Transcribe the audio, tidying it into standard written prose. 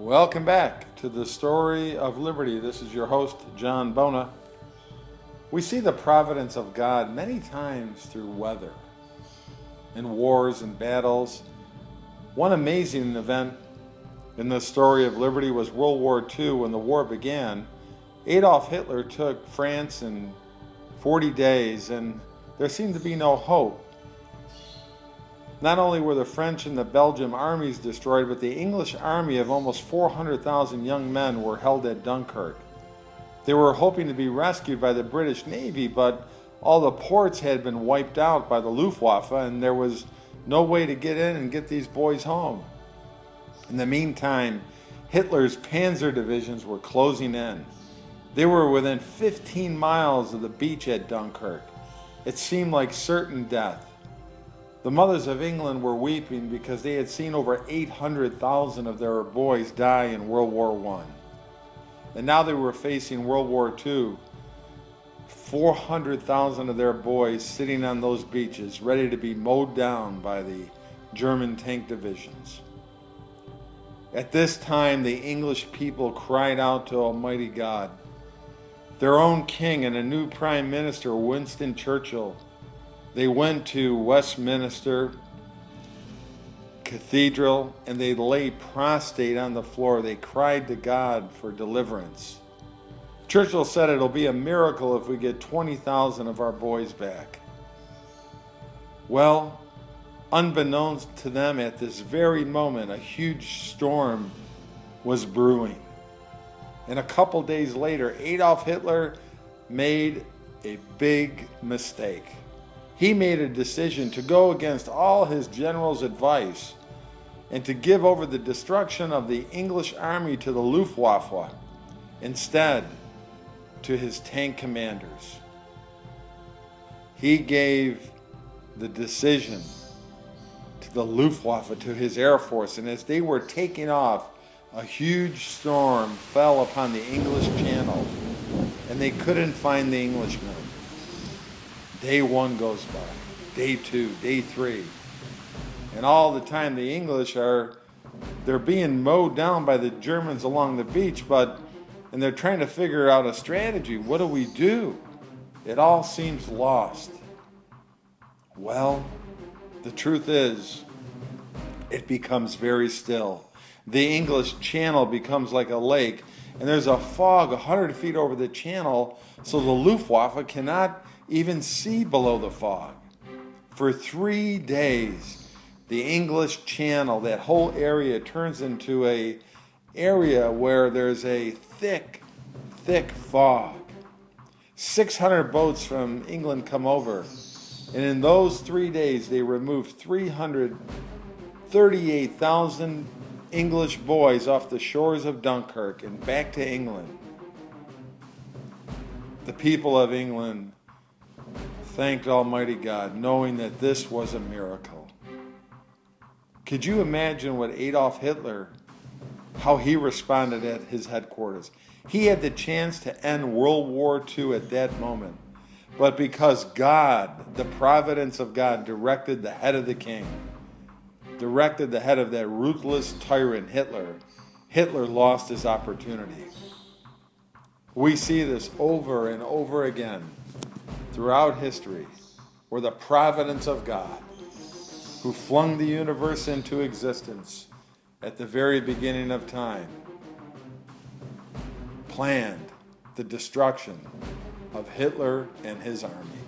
Welcome back to the Story of Liberty. This is your host, John Bona. We see the providence of God many times through weather, in wars and battles. One amazing event in the Story of Liberty was World War II. When the war began, Adolf Hitler took France in 40 days, and there seemed to be no hope. Not only were the French and the Belgian armies destroyed, but the English army of almost 400,000 young men were held at Dunkirk. They were hoping to be rescued by the British Navy, but all the ports had been wiped out by the Luftwaffe, and there was no way to get in and get these boys home. In the meantime, Hitler's panzer divisions were closing in. They were within 15 miles of the beach at Dunkirk. It seemed like certain death. The mothers of England were weeping because they had seen over 800,000 of their boys die in World War I. And now they were facing World War II. 400,000 of their boys sitting on those beaches, ready to be mowed down by the German tank divisions. At this time, the English people cried out to Almighty God. Their own king and a new prime minister, Winston Churchill, they went to Westminster Cathedral and they lay prostrate on the floor. They cried to God for deliverance. Churchill said it'll be a miracle if we get 20,000 of our boys back. Well, unbeknownst to them at this very moment, a huge storm was brewing. And a couple days later, Adolf Hitler made a big mistake. He made a decision to go against all his generals' advice and to give over the destruction of the English army to the Luftwaffe, instead to his tank commanders. He gave the decision to the Luftwaffe, to his Air Force, and as they were taking off, a huge storm fell upon the English Channel, and they couldn't find the Englishmen. Day one goes by, day two, day three. And all the time the English they're being mowed down by the Germans along the beach, and they're trying to figure out a strategy. What do we do? It all seems lost. Well, the truth is, it becomes very still. The English Channel becomes like a lake, and there's a fog 100 feet over the channel, so the Luftwaffe cannot even see below the fog. For 3 days, the English Channel, that whole area, turns into an area where there's a thick, thick fog. 600 boats from England come over, and in those 3 days, they removed 338,000 English boys off the shores of Dunkirk and back to England. The people of England thanked Almighty God, knowing that this was a miracle. Could you imagine what Adolf Hitler, how he responded at his headquarters? He had the chance to end World War II at that moment, but because God, the providence of God, directed the head of the king, directed the head of that ruthless tyrant, Hitler lost his opportunity. We see this over and over again throughout history, where the providence of God, who flung the universe into existence at the very beginning of time, planned the destruction of Hitler and his army.